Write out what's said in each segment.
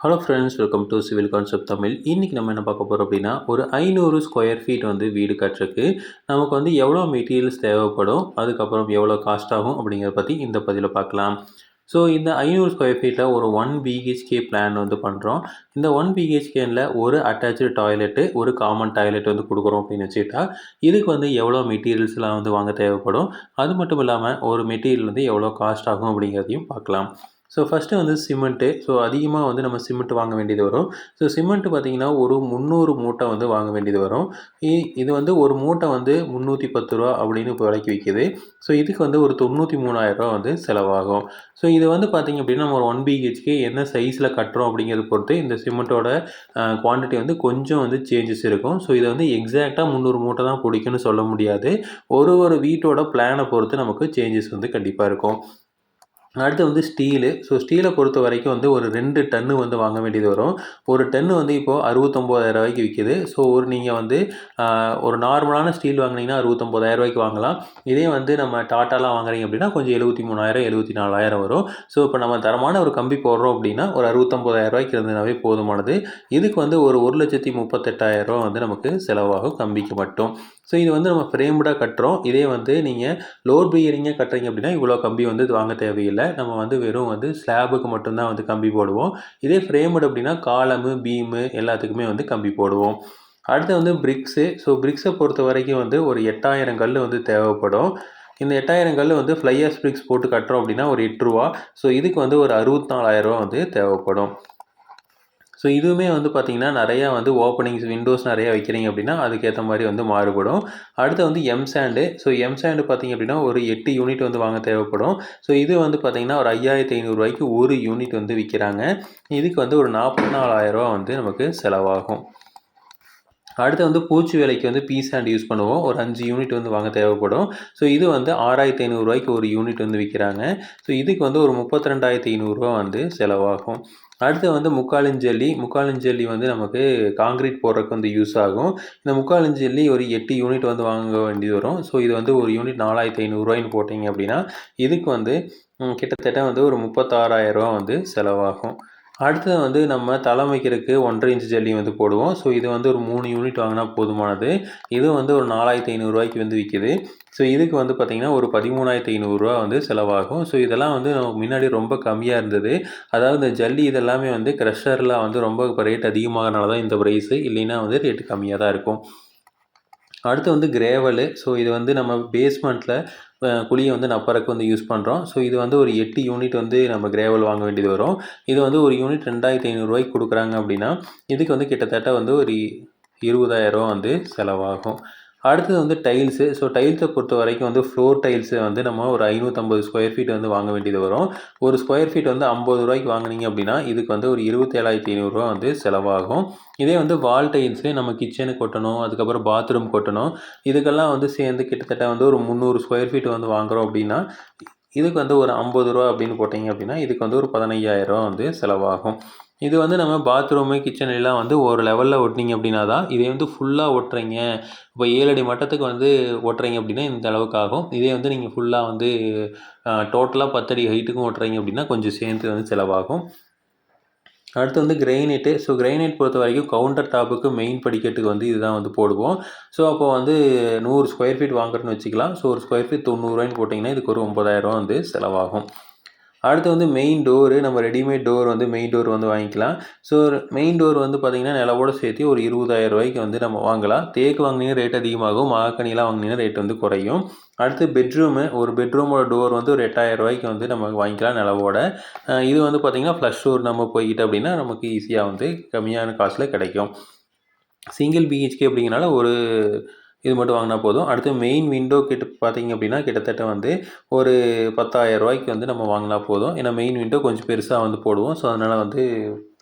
Hello friends, welcome to civil concept Tamil. இன்றைக்கி நம்ம என்ன பார்க்க போகிறோம் அப்படின்னா, ஒரு 500 ஸ்கொயர் ஃபீட் வந்து வீடு கட்டுறதுக்கு நமக்கு வந்து எவ்வளோ மெட்டீரியல்ஸ் தேவைப்படும், அதுக்கப்புறம் எவ்வளோ காஸ்ட் ஆகும் அப்படிங்கிறத பற்றி இந்த பதிவில் பார்க்கலாம். ஸோ இந்த 500 ஸ்கொயர் ஃபீட்டில் ஒரு 1 பிஹெச்கே பிளான் வந்து பண்ணுறோம். இந்த 1 பிஹெச்கேனில் ஒரு அட்டாச்சு டாய்லெட்டு, ஒரு காமன் டாய்லெட் வந்து கொடுக்குறோம் அப்படின்னு வச்சுக்கிட்டா, இதுக்கு வந்து எவ்வளோ மெட்டீரியல்ஸ்லாம் வந்து வாங்க தேவைப்படும், அது மட்டும் இல்லாமல் ஒரு மெட்டீரியல் வந்து எவ்வளோ காஸ்ட் ஆகும் அப்படிங்கிறதையும் பார்க்கலாம். ஸோ ஃபஸ்ட்டு வந்து சிமெண்ட்டு. ஸோ அதிகமாக வந்து நம்ம சிமெண்ட் வாங்க வேண்டியது வரும். ஸோ சிமெண்ட்டு பார்த்திங்கன்னா ஒரு 300 மூட்டை வந்து வாங்க வேண்டியது வரும். இது வந்து ஒரு மூட்டை வந்து ரூ. 310 அப்படின்னு இப்போ விலைக்கு விற்கிது. ஸோ இதுக்கு வந்து ஒரு 93,000 வந்து செலவாகும். ஸோ இது வந்து பார்த்திங்க அப்படின்னா நம்ம ஒரு 1 பிஹெச்கே என்ன சைஸில் கட்டுறோம் அப்படிங்கிறத பொறுத்து இந்த சிமெண்ட்டோட குவான்டிட்டி வந்து கொஞ்சம் வந்து சேஞ்சஸ் இருக்கும். ஸோ இதை வந்து எக்ஸாக்டாக 300 மூட்டை தான் பிடிக்கும்னு சொல்ல முடியாது. ஒரு வீட்டோட பிளானை பொறுத்து நமக்கு சேஞ்சஸ் வந்து கண்டிப்பாக இருக்கும். அடுத்து வந்து ஸ்டீலு. ஸோ ஸ்டீலை பொறுத்த வரைக்கும் வந்து ஒரு 2 டன்னு வந்து வாங்க வேண்டியது வரும். ஒரு டன்னு வந்து இப்போது ரூ. 69,000 விற்கிது. ஸோ நீங்கள் வந்து ஒரு நார்மலான ஸ்டீல் வாங்கினீங்கன்னா ரூ. 69,000 வாங்கலாம். இதே வந்து நம்ம டாட்டாலாம் வாங்குறீங்க அப்படின்னா கொஞ்சம் 73,000 74,000 வரும். ஸோ இப்போ நம்ம தரமான ஒரு கம்பி போடுறோம் அப்படின்னா ஒரு ரூ. 69,000 இருந்ததுனாவே போதுமானது. இதுக்கு வந்து ஒரு ரூ. 1,38,000 வந்து நமக்கு செலவாகும் கம்பிக்கு மட்டும். ஸோ இது வந்து நம்ம ஃப்ரேம்டாக கட்டுறோம். இதே வந்து நீங்கள் லோட் பியரிங்காக கட்டுறீங்க அப்படின்னா இவ்வளோ கம்பி வந்து வாங்க தேவையில்லை. நம்ம வந்து வெறும் வந்து ஸ்லாபுக்கு மட்டும்தான் வந்து கம்பி போடுவோம். இதே ஃப்ரேம்டு அப்படின்னா காலமு, பீமு எல்லாத்துக்குமே வந்து கம்பி போடுவோம். அடுத்து வந்து பிரிக்ஸு. ஸோ பிரிக்ஸை பொறுத்த வரைக்கும் வந்து ஒரு 8,000 கல் வந்து தேவைப்படும். இந்த 8,000 கல் வந்து ஃப்ளை ஆஷ் பிரிக்ஸ் போட்டு கட்டுறோம் அப்படின்னா ஒரு ரூ. 8. ஸோ இதுக்கு வந்து ஒரு 64,000 வந்து தேவைப்படும். ஸோ இதுவுமே வந்து பார்த்திங்கன்னா நிறையா வந்து ஓப்பனிங்ஸ், விண்டோஸ் நிறையா வைக்கிறீங்க அப்படின்னா அதுக்கேற்ற மாதிரி வந்து மாறுபடும். அடுத்து வந்து எம்சாண்டு. ஸோ எம்சாண்டு பார்த்திங்க அப்படின்னா ஒரு 8 யூனிட் வந்து வாங்க தேவைப்படும். ஸோ இது வந்து பார்த்திங்கன்னா ஒரு 5,500 ஒரு யூனிட் வந்து விற்கிறாங்க. இதுக்கு வந்து ஒரு 44,000 வந்து நமக்கு செலவாகும். அடுத்து வந்து பூச்சி வேலைக்கு வந்து பீ சாண்ட் யூஸ் பண்ணுவோம். ஒரு 5 யூனிட் வந்து வாங்க தேவைப்படும். ஸோ இது வந்து 6,500 ஒரு யூனிட் வந்து விற்கிறாங்க. ஸோ இதுக்கு வந்து ஒரு 32,500 வந்து செலவாகும். அடுத்து வந்து முக்காலிஞ்சல்லி வந்து நமக்கு காங்கிரீட் போடுறதுக்கு வந்து யூஸ் ஆகும். இந்த முக்காலிஞ்சல்லி ஒரு 8 யூனிட் வந்து வாங்க வேண்டியது வரும். ஸோ இது வந்து ஒரு யூனிட் 4,500 போட்டிங்க அப்படின்னா இதுக்கு வந்து கிட்டத்தட்ட வந்து ஒரு 36,000 வந்து செலவாகும். அடுத்தது வந்து நம்ம தளம் வைக்கிறதுக்கு 1.5 இன்ச் ஜல்லி வந்து போடுவோம். ஸோ இது வந்து ஒரு 3 யூனிட் வாங்கினா போதுமானது. இது வந்து ஒரு 4,500 வந்து விற்கிது. ஸோ இதுக்கு வந்து பார்த்திங்கன்னா ஒரு 13,500 வந்து செலவாகும். ஸோ இதெல்லாம் வந்து நமக்கு முன்னாடி ரொம்ப கம்மியாக இருந்தது. அதாவது இந்த ஜல்லி இதெல்லாமே வந்து க்ரஷரில் வந்து ரொம்ப இப்போ ரேட் அதிகமாகனால தான் இந்த ப்ரைஸு, இல்லைன்னா வந்து ரேட்டு கம்மியாக தான் இருக்கும். அடுத்து வந்து கிரேவலு. ஸோ இது வந்து நம்ம பேஸ்மெண்ட்டில் குழியை வந்து நப்பறக்கு வந்து யூஸ் பண்ணுறோம். ஸோ இது வந்து ஒரு 8 யூனிட் வந்து நம்ம கிரேவல் வாங்க வேண்டியது வரும். இது வந்து ஒரு யூனிட் 2,500 கொடுக்குறாங்க அப்படின்னா இதுக்கு வந்து கிட்டத்தட்ட வந்து ஒரு 20,000 வந்து செலவாகும். அடுத்தது வந்து டைல்ஸு. ஸோ டைல்ஸை பொறுத்த வரைக்கும் வந்து ஃப்ளோர் டைல்ஸு வந்து நம்ம ஒரு 550 ஸ்கொயர் ஃபீட் வந்து வாங்க வேண்டியது வரும். ஒரு ஸ்கொயர் ஃபீட் வந்து ரூ. 50 வாங்கினீங்க அப்படின்னா இதுக்கு வந்து ஒரு 27,500 வந்து செலவாகும். இதே வந்து வால் டைல்ஸு நம்ம கிச்சனுக்கு ஒட்டணும், அதுக்கப்புறம் பாத்ரூம் கொட்டணும், இதுக்கெல்லாம் வந்து சேர்ந்து கிட்டத்தட்ட வந்து ஒரு 300 ஸ்கொயர் ஃபீட் வந்து வாங்குகிறோம் அப்படின்னா இதுக்கு வந்து ஒரு ரூ. 50 அப்படின்னு போட்டிங்க அப்படின்னா இதுக்கு வந்து ஒரு 15,000 வந்து செலவாகும். இது வந்து நம்ம பாத்ரூமு, கிச்சன்லாம் வந்து ஒரு லெவலில் ஒட்டினீங்க அப்படின்னா தான். இதே வந்து ஃபுல்லாக ஒட்டுறீங்க, இப்போ 7 அடி மட்டத்துக்கு வந்து ஒட்டுறீங்க அப்படின்னா இந்த அளவுக்கு ஆகும். இதே வந்து நீங்கள் ஃபுல்லாக வந்து டோட்டலாக 10 அடி ஹைட்டுக்கும் ஒட்டுறீங்க அப்படின்னா கொஞ்சம் சேர்ந்து வந்து செலவாகும். அடுத்து வந்து கிரைனைட்டு. ஸோ கிரைனைட் பொறுத்த வரைக்கும் கவுண்டர் டாப்புக்கு மெயின் படிக்கட்டுக்கு வந்து இதுதான் வந்து போடுவோம். ஸோ அப்போ வந்து 100 ஸ்கொயர் ஃபீட் வாங்குறதுன்னு வச்சுக்கலாம். ஸோ ஒரு ஸ்கொயர் ஃபீட் 90 போட்டிங்கன்னா இதுக்கு ஒரு 9,000 வந்து செலவாகும். அடுத்து வந்து மெயின் டோரு. நம்ம ரெடிமேட் டோர் வந்து மெயின் டோர் வந்து வாங்கிக்கலாம். ஸோ மெயின் டோர் வந்து பார்த்திங்கன்னா நிலவோட சேர்த்து ஒரு 20,000 வந்து நம்ம வாங்கலாம். தேக்கு வாங்கினீங்கன்னா ரேட் அதிகமாகும், மகாகனிலாம் வாங்கினீங்கன்னா ரேட் வந்து குறையும். அடுத்து பெட்ரூமு. ஒரு பெட்ரூமோட டோர் வந்து ஒரு 8,000 வந்து நம்ம வாங்கிக்கலாம் நிலவோட. இது வந்து பார்த்திங்கன்னா ஃப்ளஷ் டோர் நம்ம போய்கிட்டு அப்படின்னா நமக்கு ஈஸியாக வந்து கம்மியான காசில் கிடைக்கும். சிங்கிள் பிஹெச்கே அப்படிங்கிறனால ஒரு இது மட்டும் வாங்கினா போதும். அடுத்து மெயின் விண்டோ கிட்ட பார்த்திங்க அப்படின்னா கிட்டத்தட்ட வந்து ஒரு 10,000 வந்து நம்ம வாங்கினா போதும். ஏன்னா மெயின் விண்டோ கொஞ்சம் பெருசாக வந்து போடுவோம். ஸோ அதனால் வந்து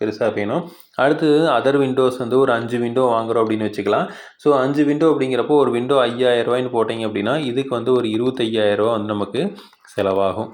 பெருசாக வேணும். அடுத்தது அதர் விண்டோஸ் வந்து ஒரு 5 விண்டோ வாங்குகிறோம் அப்படின்னு வச்சுக்கலாம். ஸோ 5 விண்டோ அப்படிங்கிறப்போ ஒரு விண்டோ 5,000 போட்டிங்க அப்படின்னா இதுக்கு வந்து ஒரு 25,000 வந்து நமக்கு செலவாகும்.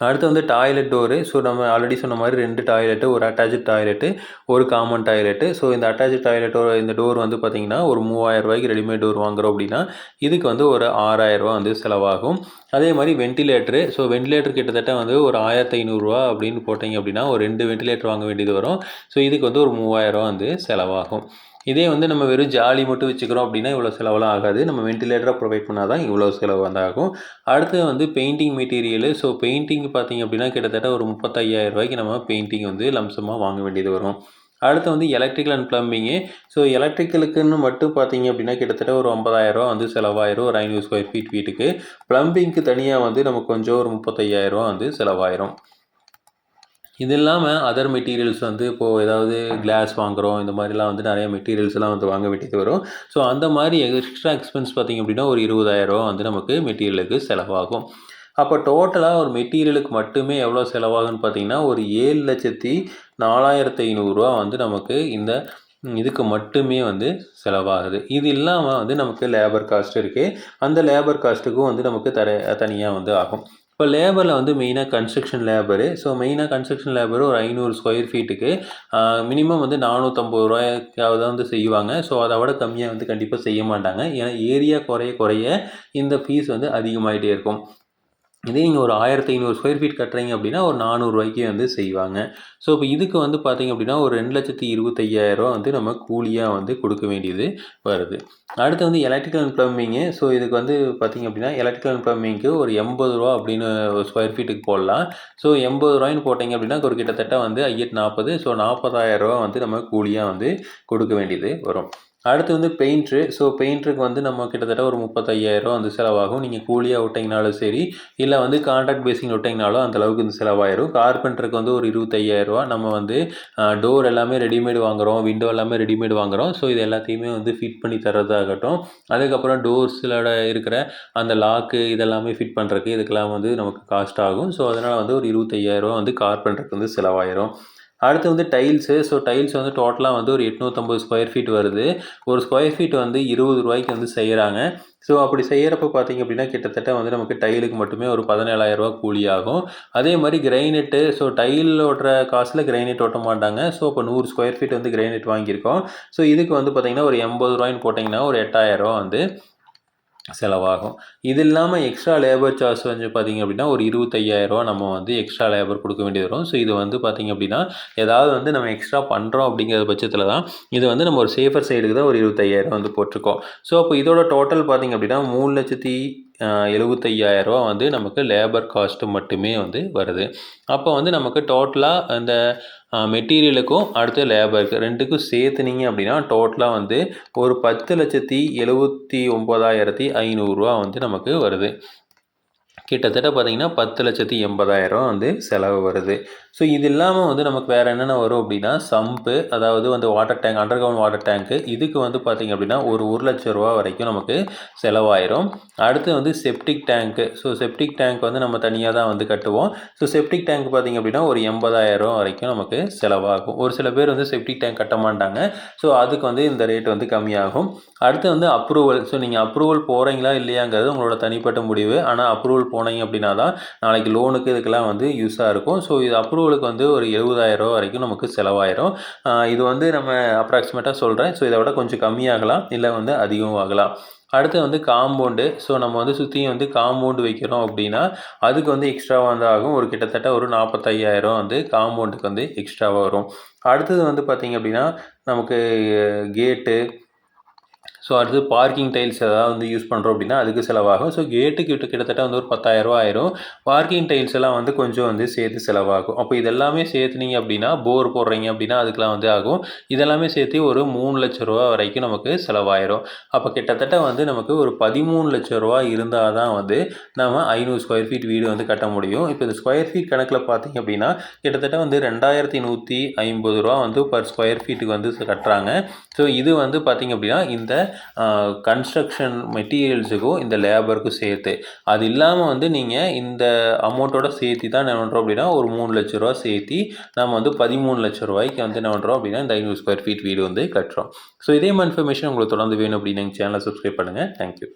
அடுத்து வந்து டாய்லெட் டோரு. ஸோ நம்ம ஆல்ரெடி சொன்ன மாதிரி 2 டாய்லெட்டு, ஒரு அட்டாச்சு டாய்லெட்டு, ஒரு காமன் டாய்லெட்டு. ஸோ இந்த அட்டாச்சு டாய்லெட்டோட இந்த டோர் வந்து பார்த்தீங்கன்னா ஒரு ரூ. 3000 ரெடிமேட் டோர் வாங்குறோம் அப்படின்னா இதுக்கு வந்து ஒரு ரூ. 6000 வந்து செலவாகும். அதே மாதிரி வென்டிலேட்டரு. ஸோ வென்டிலேட்டர் கிட்டத்தட்ட வந்து ஒரு ரூ. 1500 அப்படின்னு போட்டிங்க அப்படின்னா ஒரு 2 வென்டிலேட்டர் வாங்க வேண்டியது வரும். ஸோ இதுக்கு வந்து ஒரு ரூ. 3000 வந்து செலவாகும். இதே வந்து நம்ம வெறும் ஜாலி மட்டும் வச்சுக்கிறோம் அப்படின்னா இவ்வளோ செலவெல்லாம் ஆகாது. நம்ம வென்டிலேட்டராக ப்ரொவைட் பண்ணால் தான் இவ்வளோ செலவு வந்து ஆகும். அடுத்து வந்து பெயிண்டிங் மெட்டீரியலு. ஸோ பெயிண்டிங் பார்த்தீங்க அப்படின்னா கிட்டத்தட்ட ஒரு ரூ. 35,000 நம்ம பெயிண்டிங் வந்து லம்சமாக வாங்க வேண்டியது வரும். அடுத்து வந்து எலக்ட்ரிக்கல் அண்ட் ப்ளம்பிங்கு. ஸோ எலக்ட்ரிக்கலுக்குன்னு மட்டும் பார்த்தீங்க அப்படின்னா கிட்டத்தட்ட ஒரு ரூ. 50,000 வந்து செலவாயிரும் ஒரு 500 ஸ்கொயர் ஃபீட் வீட்டுக்கு. ப்ளம்பிங்க்கு தனியாக வந்து நமக்கு கொஞ்சம் ஒரு ரூ. 35,000 வந்து செலவாயிரும். இது இல்லாமல் அதர் மெட்டீரியல்ஸ் வந்து இப்போது ஏதாவது கிளாஸ் வாங்குகிறோம், இந்த மாதிரிலாம் வந்து நிறைய மெட்டீரியல்ஸ்லாம் வந்து வாங்க வேண்டியது வரும். ஸோ அந்த மாதிரி எக்ஸ்ட்ரா எக்ஸ்பென்ஸ் பார்த்திங்க அப்படின்னா ஒரு ரூ. 20,000 வந்து நமக்கு மெட்டீரியலுக்கு செலவாகும். அப்போ டோட்டலாக ஒரு மெட்டீரியலுக்கு மட்டுமே எவ்வளோ செலவாகுன்னு பார்த்தீங்கன்னா ஒரு 7,04,500 வந்து நமக்கு இந்த இதுக்கு மட்டுமே வந்து செலவாகுது. இது இல்லாமல் வந்து நமக்கு லேபர் காஸ்ட் இருக்குது. அந்த லேபர் காஸ்ட்டுக்கும் வந்து நமக்கு தனியாக வந்து ஆகும். இப்போ லேபரில் வந்து மெயினாக கன்ஸ்ட்ரக்ஷன் லேபரு. ஸோ மெயினாக கன்ஸ்ட்ரக்ஷன் லேபரு ஒரு 500 ஸ்கொயர் ஃபீட்டுக்கு மினிமம் வந்து ரூ. 450 வந்து செய்வாங்க. ஸோ அதை விட கம்மியாக வந்து கண்டிப்பாக செய்ய மாட்டாங்க. ஏன்னா ஏரியா குறைய இந்த ஃபீஸ் வந்து அதிகமாகிட்டே இருக்கும். இதே நீங்கள் ஒரு 1500 ஸ்கொயர் ஃபீட் கட்டுறீங்க அப்படின்னா ஒரு ரூ. 400 வந்து செய்வாங்க. ஸோ இப்போ இதுக்கு வந்து பார்த்தீங்க அப்படின்னா ஒரு ரூ. 2,25,000 வந்து நம்ம கூலியாக வந்து கொடுக்க வேண்டியது வருது. அடுத்து வந்து எலக்ட்ரிக்கல் அண்ட் ப்ளம்பிங்கு. ஸோ இதுக்கு வந்து பார்த்தீங்க அப்படின்னா எலக்ட்ரிக்கல் அண்ட் ப்ளம்பிங்க்கு ஒரு ரூ. 80 அப்படின்னு ஒரு ஸ்கொயர் ஃபீட்டுக்கு போடலாம். ஸோ ரூ. 80 போட்டிங்க அப்படின்னா ஒரு கிட்டத்தட்ட வந்து 40. ஸோ ரூ. 40,000 வந்து நம்ம கூலியாக வந்து கொடுக்க வேண்டியது வரும். அடுத்து வந்து பெயிண்ட்ரு. ஸோ பெயிண்ட்ருக்கு வந்து நம்ம கிட்டத்தட்ட ஒரு 35,000 வந்து செலவாகும். நீங்கள் கூலியாக விட்டிங்கனாலும் சரி, இல்லை வந்து கான்ட்ராக்ட் பேசிங்கில் விட்டிங்கனாலும் அந்தளவுக்கு இந்த செலவாயிரும். கார்பெண்டருக்கு வந்து ஒரு 25,000 நம்ம வந்து டோர் எல்லாமே ரெடிமேடு வாங்குகிறோம், விண்டோ எல்லாமே ரெடிமேடு வாங்குகிறோம். ஸோ இது எல்லாத்தையுமே வந்து ஃபிட் பண்ணி தரதாகட்டும், அதுக்கப்புறம் டோர்ஸில் இருக்கிற அந்த லாக்கு இதெல்லாமே ஃபிட் பண்ணுறதுக்கு இதுக்கெல்லாம் வந்து நமக்கு காஸ்ட் ஆகும். ஸோ அதனால் வந்து ஒரு 25,000 வந்து கார்பெண்டருக்கு வந்து செலவாயிரும். அடுத்து வந்து டைல்ஸு. ஸோ டைல்ஸ் வந்து டோட்டலாக வந்து ஒரு 850 ஸ்கொயர் ஃபீட் வருது. ஒரு ஸ்கொயர் ஃபீட் வந்து ரூ. 20 வந்து செய்கிறாங்க. ஸோ அப்படி செய்கிறப்ப பார்த்தீங்க அப்படின்னா கிட்டத்தட்ட வந்து நமக்கு டைலுக்கு மட்டுமே ஒரு ரூ. 17,000 கூலி ஆகும். அதே மாதிரி கிரைனெட்டு. ஸோ டைல் ஓட்டுற காசில் கிரைனெட் ஓட்ட மாட்டாங்க. ஸோ இப்போ 100 ஸ்கொயர் ஃபீட் வந்து கிரைனெட் வாங்கியிருக்கோம். ஸோ இதுக்கு வந்து பார்த்திங்கன்னா ஒரு ரூ. 80 போட்டிங்கன்னா ஒரு 8,000 வந்து செலவாகும். இது இல்லாமல் எக்ஸ்ட்ரா லேபர் சார்ஜ் வந்து பார்த்திங்க அப்படின்னா ஒரு 25,000 நம்ம வந்து எக்ஸ்ட்ரா லேபர் கொடுக்க வேண்டியது வரும். ஸோ இது வந்து பார்த்திங்க அப்படின்னா ஏதாவது வந்து நம்ம எக்ஸ்ட்ரா பண்ணுறோம் அப்படிங்கிற பட்சத்தில் தான் இது வந்து நம்ம ஒரு சேஃபர் சைடுக்கு தான் ஒரு 25,000 வந்து போட்டிருக்கோம். ஸோ அப்போ இதோட டோட்டல் பார்த்திங்க அப்படின்னா 3,75,000 வந்து நமக்கு லேபர் காஸ்ட்டு மட்டுமே வந்து வருது. அப்போ வந்து நமக்கு டோட்டலாக அந்த மெட்டீரியலுக்கும் அடுத்து லேபருக்கு 2க்கும் சேர்த்துனீங்க அப்படின்னா டோட்டலாக வந்து ஒரு 10,79,500 வந்து நமக்கு வருது. கிட்டத்தட்ட பார்த்தீங்கன்னா 10,80,000 வந்து செலவு வருது. ஸோ இது இல்லாமல் வந்து நமக்கு வேறு என்னென்ன வரும் அப்படின்னா சம்பு, அதாவது வந்து water tank, under ground water டேங்க்கு. இதுக்கு வந்து பார்த்திங்க அப்படின்னா ஒரு ரூ. 1,00,000 வரைக்கும் நமக்கு செலவாயிரும். அடுத்து வந்து செப்டிக் டேங்க்கு. ஸோ செப்டிக் டேங்க் வந்து நம்ம தனியாக தான் வந்து கட்டுவோம். ஸோ செப்டிக் டேங்க் பார்த்திங்க அப்படின்னா ஒரு 80,000 வரைக்கும் நமக்கு செலவாகும். ஒரு சில பேர் வந்து செப்டிக் டேங்க் கட்ட மாட்டாங்க. ஸோ அதுக்கு வந்து இந்த ரேட் வந்து கம்மியாகும். அடுத்து வந்து அப்ரூவல். ஸோ நீங்கள் அப்ரூவல் போகிறீங்களா இல்லையாங்கிறது உங்களோட தனிப்பட்ட முடிவு. ஆனால் அப்ரூவல் போனீங்க அப்படின்னா தான் நாளைக்கு லோனுக்கு இதுக்கெல்லாம் வந்து யூஸாக இருக்கும். ஸோ இது அப்ரூவலுக்கு வந்து ஒரு 70,000 வரைக்கும் நமக்கு செலவாயிரும். இது வந்து நம்ம அப்ராக்சிமேட்டாக சொல்கிறேன். ஸோ இதை விட கொஞ்சம் கம்மியாகலாம், இல்லை வந்து அதிகமும் ஆகலாம். அடுத்து வந்து காம்பவுண்டு. ஸோ நம்ம வந்து சுற்றியும் வந்து காம்பவுண்டு வைக்கிறோம் அப்படின்னா அதுக்கு வந்து எக்ஸ்ட்ராவாக வந்து ஆகும். ஒரு கிட்டத்தட்ட ஒரு 45,000 வந்து காம்பவுண்டுக்கு வந்து எக்ஸ்ட்ராவாக வரும். அடுத்தது வந்து பார்த்திங்க அப்படின்னா நமக்கு கேட்டு. ஸோ அடுத்து பார்க்கிங் டைல்ஸ் ஏதாவது வந்து யூஸ் பண்ணுறோம் அப்படின்னா அதுக்கு செலவாகும். ஸோ கேட்டுக்கு கிட்டத்தட்ட வந்து ஒரு 10,000 ஆயிரும். பார்க்கிங் டைல்ஸ் எல்லாம் வந்து கொஞ்சம் வந்து சேர்த்து செலவாகும். அப்போ இதெல்லாமே சேர்த்துனீங்க அப்படின்னா போர் போடுறீங்க அப்படின்னா அதுக்கெலாம் வந்து ஆகும். இதெல்லாமே சேர்த்து ஒரு ரூ. 3,00,000 வரைக்கும் நமக்கு செலவாயிரும். அப்போ கிட்டத்தட்ட வந்து நமக்கு ஒரு ரூ. 13,00,000 இருந்தால் தான் வந்து நம்ம 500 ஸ்கொயர் ஃபீட் வீடு வந்து கட்ட முடியும். இப்போ இந்த ஸ்கொயர் ஃபீட் கணக்கில் பார்த்திங்க அப்படின்னா கிட்டத்தட்ட வந்து ரூ. 2,150 வந்து பர் ஸ்கொயர் ஃபீட்டுக்கு வந்து கட்டுறாங்க. ஸோ இது வந்து பார்த்திங்க அப்படின்னா இந்த கன்ஸ்ட்ரக்ஷன் மெட்டீரியல்ஸுக்கும் இந்த லேபருக்கும் சேர்த்து. அது இல்லாமல் வந்து நீங்கள் இந்த அமௌண்ட்டோட சேர்த்து தான் என்ன பண்ணுறோம் அப்படின்னா ஒரு ரூ. 3,00,000 சேர்த்து நம்ம வந்து ரூ. 13,00,000 வந்து என்ன பண்ணுறோம் அப்படின்னா இந்த 500 ஸ்கொயர் ஃபீட் வீடு வந்து கட்டுறோம். ஸோ இதே மாதிரி இன்ஃபர்மேஷன் உங்களுக்கு தொடர்ந்து வேணும் அப்படின்னு எங்கள் சேனலை சப்ஸ்கிரைப் பண்ணுங்கள். தேங்க்யூ.